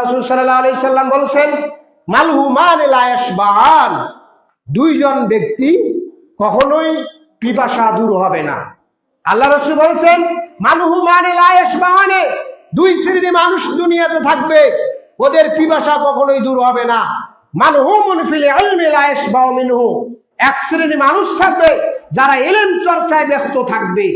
রাসূল সাল্লাল্লাহু আলাইহি সাল্লাম বলেছেন, মালহুমান লা ইয়াশবাআন, দুইজন ব্যক্তি কখনোই পিপাসা দূর হবে না। আল্লাহ রাসূল বলেছেন, মালহুমান লা ইয়াশবাআন, দুই শ্রেণীর মানুষ দুনিয়াতে থাকবে, ওদের পিপাসা কখনোই দূর হবে না। মালহুমুন ফিল ইলমি লা ইয়াশবাউ মিনহু, এক শ্রেণীর মানুষ থাকবে যারা ইলম চর্চায় ব্যস্ত থাকবে,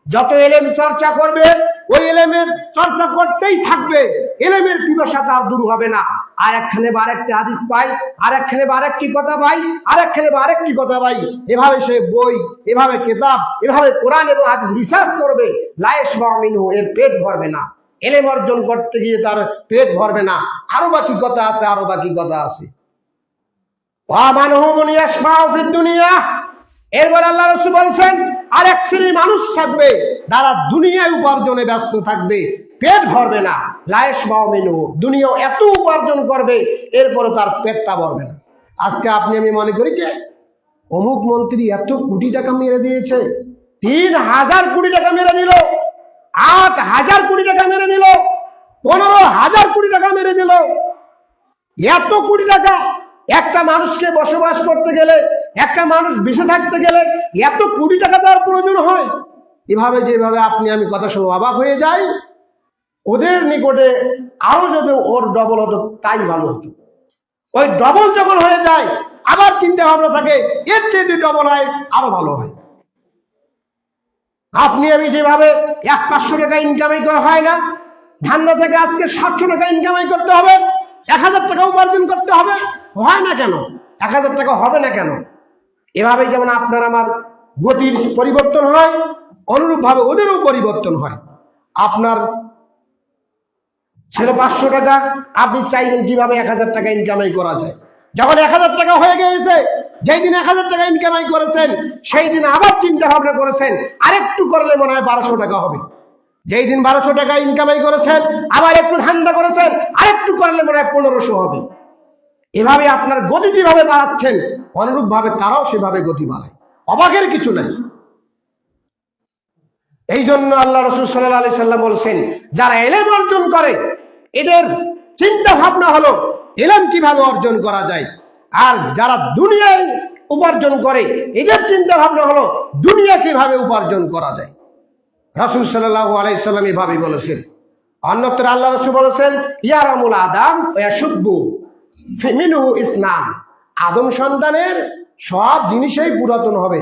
যত ইলম চর্চা করবে ওই ইলমের চর্চা করতেই থাকবে, ইলমের পিপাসা তার দূর হবে না। আর একখানে বা আরেকটি হাদিস পাই, আর একখানে বা আরেকটি কথা পাই, আর একখানে বা আরেকটি কথা পাই, এভাবে সে বই, এভাবে কিতাব, এভাবে কোরআন এবং হাদিস রিসার্চ করবে, লা ইয়াশবাউ মিনহু, এর পেট ভরবে না। ইলম অর্জন করতে গিয়ে তার পেট ভরবে না। আরো বাকি কথা আছে, আরো বাকি কথা আছে। ওয়া মানহুমুন ইয়াশবাউ ফিদ দুনিয়া, এরপর আল্লাহ রাসূল বলেছেন, আর এক শ্রেণীর মানুষ থাকবে যারা দুনিয়ায় উপার্জনে ব্যস্ত থাকবে, পেট ভরবে না। লা ইয়াশবাউ মিনহু, দুনিয়াও এত উপার্জন করবে এরপরে তার পেটটা ভরবে না। আজকে আপনি আমি মনে করি যে অমুক মন্ত্রী এত কোটি টাকা মেরে দিয়েছে, ৩,০০০ কোটি টাকা মেরে দিল, ৮,০০০ কোটি টাকা মেরে দিল, ১৫,০০০ কোটি টাকা মেরে দিল। এত কোটি টাকা একটা মানুষকে বসবাস করতে গেলে, একটা মানুষ বেঁচে থাকতে গেলে এত কোটি টাকা তার প্রয়োজন হয়? এভাবে যেভাবে আপনি আমি কথা শুনে অবাক হয়ে যাই, ওদের নিকটে আরো যদি ওর ডবল হতো তাই ভালো হতো। ওই ডবল যখন হয়ে যায় আবার চিন্তা ভাবনা থাকে এর চেয়ে যদি ডবল হয় আরো ভালো হয়। আপনি আমি যেভাবে ১,৫০০ টাকা ইনকামাই করা হয় না, ধান্দা থেকে আজকে ৭০০ টাকা ইনকামাই করতে হবে, ১,০০০ টাকা উপার্জন করতে হবে, হয় না কেন? ১,০০০ টাকা হবে না কেন? এভাবে যেমন আপনার আমার গতির পরিবর্তন হয়, অনুরূপ ভাবে ওদেরও পরিবর্তন হয়। আপনার ছিল ৫০০ টাকা, আপনি চাইবেন কিভাবে ১,০০০ টাকা ইনকামাই করা যায়। যখন ১,০০০ টাকা হয়ে গিয়েছে, যেই দিন ১,০০০ টাকা ইনকামাই করেছেন সেই দিন আবার চিন্তা ভাবনা করেছেন আরেকটু করলে মনে হয় ১২০০ টাকা হবে। যেই দিন ১২০০ টাকা ইনকামাই করেছেন আবার একটু ধান্দা করেছেন, আরেকটু করলে মনে হয় ১৫০০ হবে। এভাবে আপনার গতি যেভাবে বাড়াচ্ছেন অনুরূপ ভাবে তারাও সেভাবে গতি বাড়ায়, অবাকের কিছু নাই। এই জন্য আল্লাহ রাসূল সাল্লাল্লাহু আলাইহি সাল্লাম বলেছেন, যারা ইলম অর্জন করে এদের চিন্তা ভাবনা হলো ইলম কিভাবে অর্জন করা যায়, আর যারা দুনিয়ায় উপার্জন করে এদের চিন্তা ভাবনা হলো দুনিয়া কিভাবে উপার্জন করা যায়। রাসূল সাল্লাল্লাহু আলাইহি সাল্লাম এভাবে বলেছেন। অন্যত্র আল্লাহ রাসূল বলেছেন, ইয়ারামুল আদম ওয়া ইয়াশুব্বু মিনহু ইসনান, আদম সন্তানের সব জিনিসই পুরাতন হবে,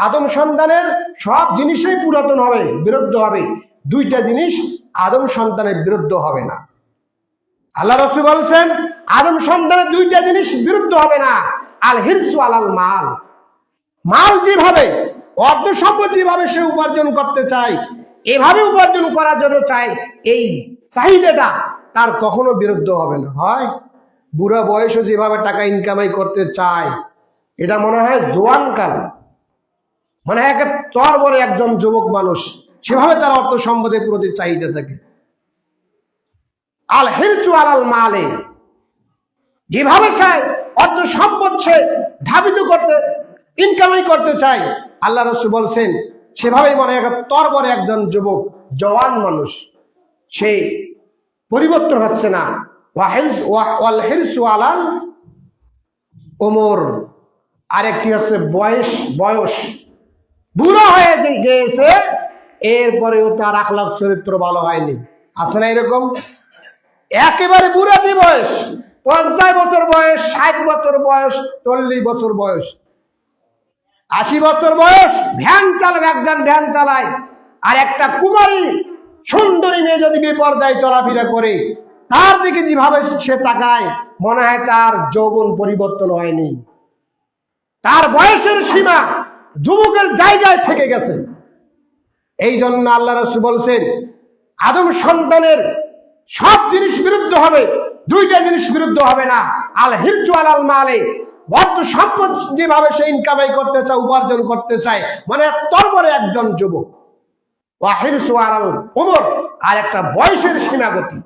আদম সন্তানের সব জিনিসই পুরাতন হবে, বিরুদ্ধ হবে, দুইটা জিনিস আদম সন্তানের বিরুদ্ধ হবে না। আল্লাহ রাসূল বলেছেন আদম সন্তানের দুইটা জিনিস বিরুদ্ধ হবে না, আল হিরসু আলাল মাল, মাল যেভাবে অর্থ সম্পদ যেভাবে সে উপার্জন করতে চায় এভাবে উপার্জন করার জন্য চায়, এই চাহিদাটা তার কখনো বিরুদ্ধ হবে না। হয় বুড়া বয়সে যেভাবে টাকা ইনকামাই করতে চায়, এটা মনে হয় জোয়ানকাল, মানে এক তর বড় একজন যুবক মানুষ, সেভাবে তার অর্থ সম্পদের প্রতি চাহিদা থাকে। আল হিরসু আলাল মালে, যেভাবে চায় অর্থ সম্পদ সে ধাবিত করতে ইনকামাই করতে চায়, আল্লাহ রাসূল বলছেন সেভাবেই মনে হয় তর বড় একজন যুবক জওয়ান মানুষ, সে পরিবর্তন হচ্ছে না। ওয়াল হিরসু আলাল উমর, আরেকটি হচ্ছে বয়স, বুড়ো হয়ে গিয়েছে এরপরেও তার আখলাক চরিত্র ভালো হয়নি। আছে না এরকম? একেবারে বুড়াটি বয়স, ৫০ বছর বয়স, ৬০ বছর বয়স, ৪০ বছর বয়স, ৮০ বছর বয়স, ভ্যান চালায়, একজন ভ্যান চালায়, আর একটা কুমারী সুন্দরী মেয়ে যদি বেপরদায় চলাফেরা করে তার দিকে যেভাবে সে তাকায় মনে হয় তার যৌবন পরিবর্তন হয়নি, তার বয়সের সীমা যুবকের জায়গায় থেকে গেছে। এই জন্য আল্লাহ রাসূল বলছেন আদম সন্তানের সব জিনিস বিরুদ্ধ হবে, দুইটা জিনিস বিরুদ্ধ হবে না, আল হিরসু আলাল মালে, অর্থ সম্পদ যেভাবে সে ইনকামাই করতে চায়, উপার্জন করতে চায়, মানে তরবরে একজন যুবক, ওয়া হিরসু আলাল উমর, আর একটা বয়সের সীমাগতি।